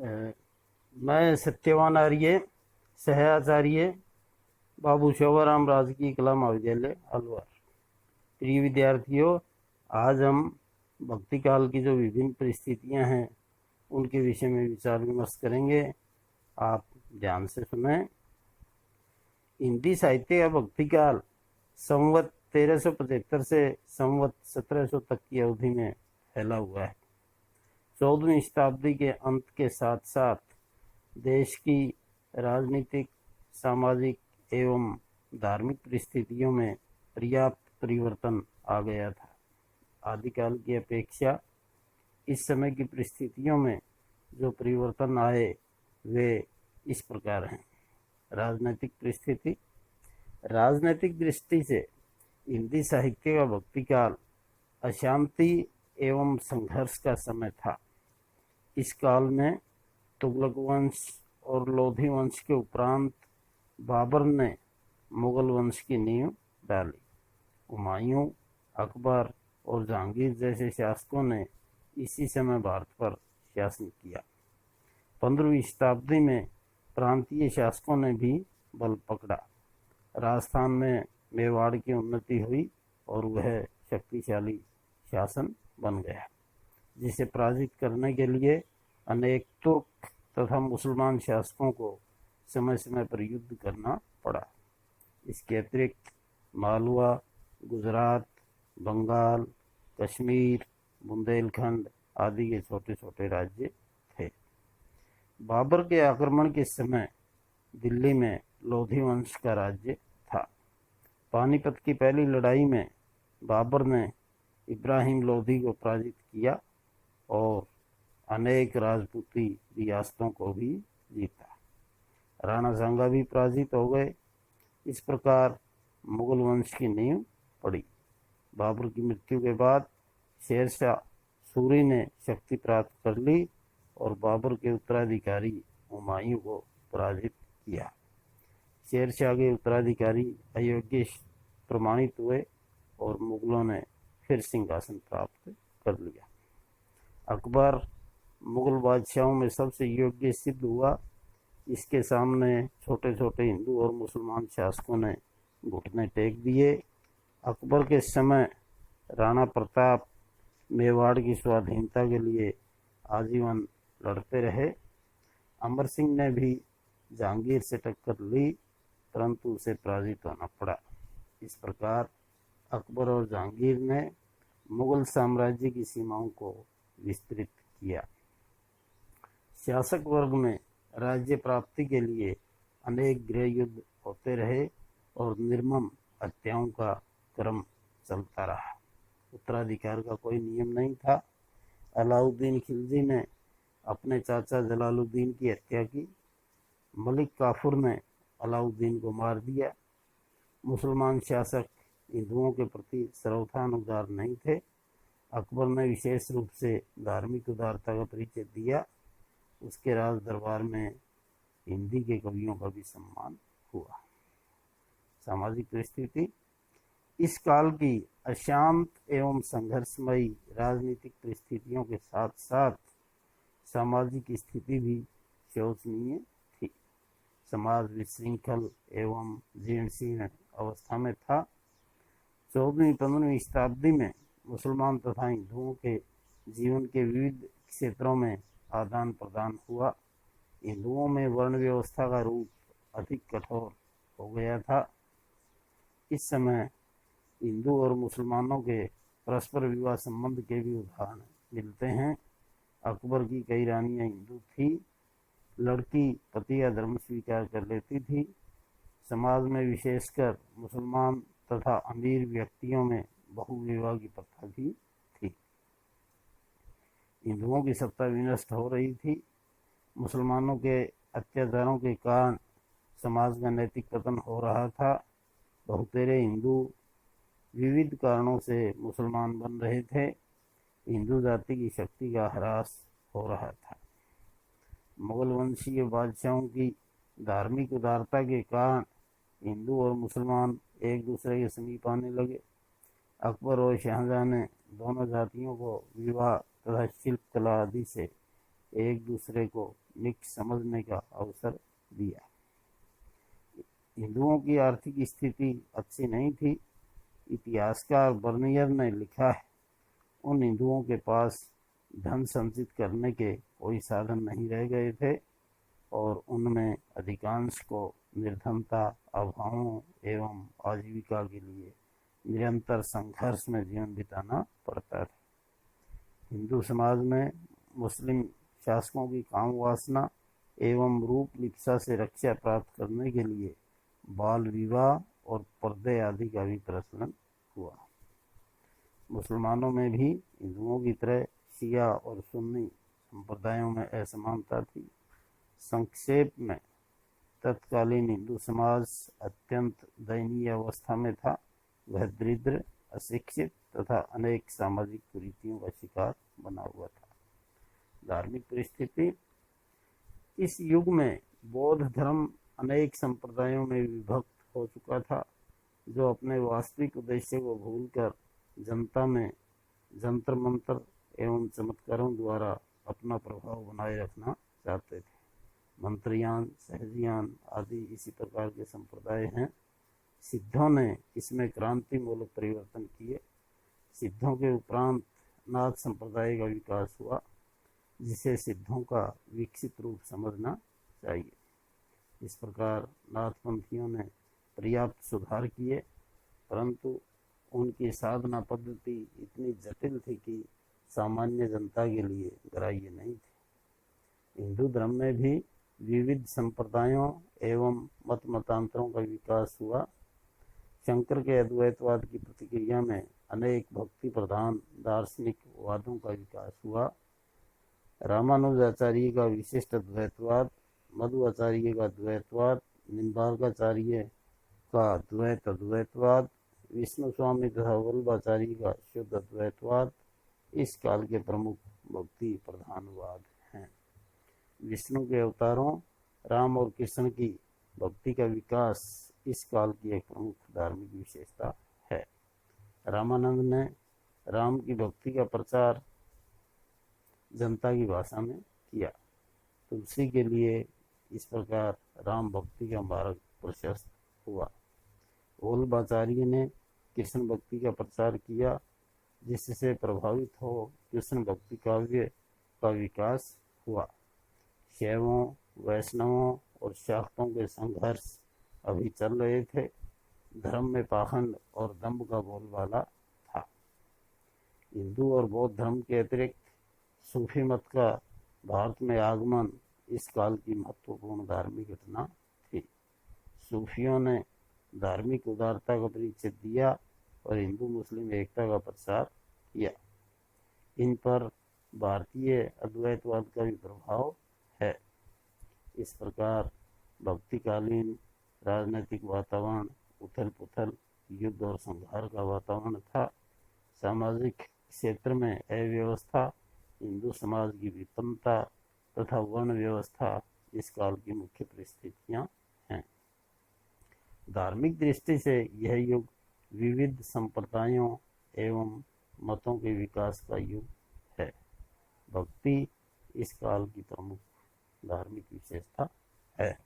मैं सत्यवान आर्य, सहआचार्य, बाबू शोभाराम राजकीय कला महाविद्यालय अलवर। प्रिय विद्यार्थियों, आज हम भक्ति काल की जो विभिन्न परिस्थितियां हैं उनके विषय में विचार विमर्श करेंगे। आप ध्यान से सुने। हिंदी साहित्य का भक्ति काल संवत 1375 से संवत 1700 तक की अवधि में फैला हुआ है। 14वीं शताब्दी के अंत के साथ साथ देश की राजनीतिक, सामाजिक एवं धार्मिक परिस्थितियों में पर्याप्त परिवर्तन आ गया था। आदिकाल की अपेक्षा इस समय की परिस्थितियों में जो परिवर्तन आए वे इस प्रकार हैं। राजनीतिक परिस्थिति। राजनीतिक दृष्टि से हिंदी साहित्य का भक्ति काल अशांति एवं संघर्ष का समय था। इस काल में तुगलक वंश और लोधी वंश के उपरांत बाबर ने मुगल वंश की नींव डाली। हुमायूं, अकबर और जहांगीर जैसे शासकों ने इसी समय भारत पर शासन किया। 15वीं शताब्दी में प्रांतीय शासकों ने भी बल पकड़ा। राजस्थान में मेवाड़ की उन्नति हुई और वह शक्तिशाली शासन बन गया, जिसे पराजित करने के लिए अनेक तुर्क तथा मुसलमान शासकों को समय समय पर युद्ध करना पड़ा। इसके अतिरिक्त मालवा, गुजरात, बंगाल, कश्मीर, बुंदेलखंड आदि के छोटे छोटे राज्य थे। बाबर के आक्रमण के समय दिल्ली में लोधी वंश का राज्य था। पानीपत की पहली लड़ाई में बाबर ने इब्राहिम लोधी को पराजित किया और अनेक राजपूती रियासतों को भी जीता। राणा सांगा भी पराजित हो गए। इस प्रकार मुगल वंश की नींव पड़ी। बाबर की मृत्यु के बाद शेरशाह सूरी ने शक्ति प्राप्त कर ली और बाबर के उत्तराधिकारी हुमायूं को पराजित किया। शेरशाह के उत्तराधिकारी अयोग्य प्रमाणित हुए और मुगलों ने फिर सिंहासन प्राप्त कर लिया। अकबर मुगल बादशाहों में सबसे योग्य सिद्ध हुआ। इसके सामने छोटे छोटे हिंदू और मुसलमान शासकों ने घुटने टेक दिए। अकबर के समय राणा प्रताप मेवाड़ की स्वाधीनता के लिए आजीवन लड़ते रहे। अमर सिंह ने भी जहांगीर से टक्कर ली, परंतु उसे पराजित होना पड़ा। इस प्रकार अकबर और जहांगीर ने मुगल साम्राज्य की सीमाओं को विस्तृत किया। शासक वर्ग में राज्य प्राप्ति के लिए अनेक गृह युद्ध होते रहे और निर्मम हत्याओं का क्रम चलता रहा। उत्तराधिकार का कोई नियम नहीं था। अलाउद्दीन खिलजी ने अपने चाचा जलालुद्दीन की हत्या की। मलिक काफूर ने अलाउद्दीन को मार दिया। मुसलमान शासक हिंदुओं के प्रति सर्वथानुदार नहीं थे। अकबर ने विशेष रूप से धार्मिक उदारता का परिचय दिया। उसके राज दरबार में हिंदी के कवियों का भी सम्मान हुआ। सामाजिक परिस्थिति। इस काल की अशांत एवं संघर्षमयी राजनीतिक परिस्थितियों के साथ साथ सामाजिक स्थिति भी शोचनीय थी। समाज विशृंखल एवं जीर्ण अवस्था में था। 14वीं-15वीं शताब्दी में मुसलमान तथा हिंदुओं के जीवन के विविध क्षेत्रों में आदान प्रदान हुआ। हिंदुओं में वर्ण व्यवस्था का रूप अधिक कठोर हो गया था। इस समय हिंदू और मुसलमानों के परस्पर विवाह संबंध के भी उदाहरण मिलते हैं। अकबर की कई रानियां हिंदू थी। लड़की पति का धर्म स्वीकार कर लेती थी। समाज में विशेषकर मुसलमान तथा अमीर व्यक्तियों में बहुविवाह की प्रथा भी थी। हिंदुओं की सत्ता विनष्ट हो रही थी। मुसलमानों के अत्याचारों के कारण समाज का नैतिक पतन हो रहा था। बहुतेरे हिंदू विविध कारणों से मुसलमान बन रहे थे। हिंदू जाति की शक्ति का ह्रास हो रहा था। मुगल वंशीय बादशाहों की धार्मिक उदारता के कारण हिंदू और मुसलमान एक दूसरे के समीप आने लगे। अकबर और शाहजहां ने दोनों जातियों को विवाह तथा शिल्प कला आदि से एक दूसरे को निक समझने का अवसर दिया। हिंदुओं की आर्थिक स्थिति अच्छी नहीं थी। इतिहासकार बर्नियर ने लिखा है, उन हिंदुओं के पास धन संचित करने के कोई साधन नहीं रह गए थे और उनमें अधिकांश को निर्धनता, अभावों एवं आजीविका के लिए निरंतर संघर्ष में जीवन बिताना पड़ता था। हिंदू समाज में मुस्लिम शासकों की काम वासना एवं रूप लिप्सा से रक्षा प्राप्त करने के लिए बाल विवाह और पर्दे आदि का भी प्रचलन हुआ। मुसलमानों में भी हिंदुओं की तरह शिया और सुन्नी संप्रदायों में असमानता थी। संक्षेप में, तत्कालीन हिंदू समाज अत्यंत दयनीय अवस्था में था। वह दरिद्र, अशिक्षित तथा अनेक सामाजिक कुरीतियों का शिकार बना हुआ था। धार्मिक परिस्थिति, इस युग में बौद्ध धर्म अनेक संप्रदायों में विभक्त हो चुका था, जो अपने वास्तविक उद्देश्य को भूलकर जनता में जंतर मंत्र एवं चमत्कारों द्वारा अपना प्रभाव बनाए रखना चाहते थे। मंत्रयान, सहजियान आदि इसी प्रकार के संप्रदाय हैं। सिद्धों ने इसमें क्रांतिमूलक परिवर्तन किए। सिद्धों के उपरांत नाथ संप्रदाय का विकास हुआ, जिसे सिद्धों का विकसित रूप समझना चाहिए। इस प्रकार नाथपंथियों ने पर्याप्त सुधार किए, परंतु उनकी साधना पद्धति इतनी जटिल थी कि सामान्य जनता के लिए ग्राह्य नहीं थी। हिंदू धर्म में भी विविध संप्रदायों एवं मत मतांतरों का विकास हुआ। शंकर के अद्वैतवाद की प्रतिक्रिया में अनेक भक्ति प्रधान दार्शनिक वादों का विकास हुआ। रामानुजाचार्य का विशिष्ट अद्वैतवाद, मध्वाचार्य का द्वैतवाद, निम्बार्काचार्य का द्वैत अद्वैतवाद, विष्णु स्वामी तथा वल्लभाचार्य का शुद्ध अद्वैतवाद इस काल के प्रमुख भक्ति प्रधानवाद हैं। विष्णु के अवतारों राम और कृष्ण की भक्ति का विकास इस काल की एक प्रमुख धार्मिक विशेषता है। रामानंद ने राम की भक्ति का प्रचार जनता की भाषा में किया। तुलसी के लिए इस प्रकार राम भक्ति का मार्ग प्रशस्त हुआ। वल्लभाचार्य ने कृष्ण भक्ति का प्रचार किया, जिससे प्रभावित हो कृष्ण भक्ति काव्य का विकास हुआ। शैवों, वैष्णवों और शाक्तों के संघर्ष अभी चल रहे थे। धर्म में पाखंड और दंभ का बोलबाला था। हिंदू और बौद्ध धर्म के अतिरिक्त सूफी मत का भारत में आगमन इस काल की महत्वपूर्ण धार्मिक घटना थी। सूफियों ने धार्मिक उदारता का परिचय दिया और हिंदू मुस्लिम एकता का प्रचार किया। इन पर भारतीय अद्वैतवाद का भी प्रभाव है। इस प्रकार भक्तिकालीन राजनीतिक वातावरण उथल पुथल, युद्ध और संहार का वातावरण था। सामाजिक क्षेत्र में अव्यवस्था, हिंदू समाज की विपन्नता तथा वर्ण व्यवस्था इस काल की मुख्य परिस्थितियां हैं। धार्मिक दृष्टि से यह युग विविध संप्रदायों एवं मतों के विकास का युग है। भक्ति इस काल की प्रमुख धार्मिक विशेषता है।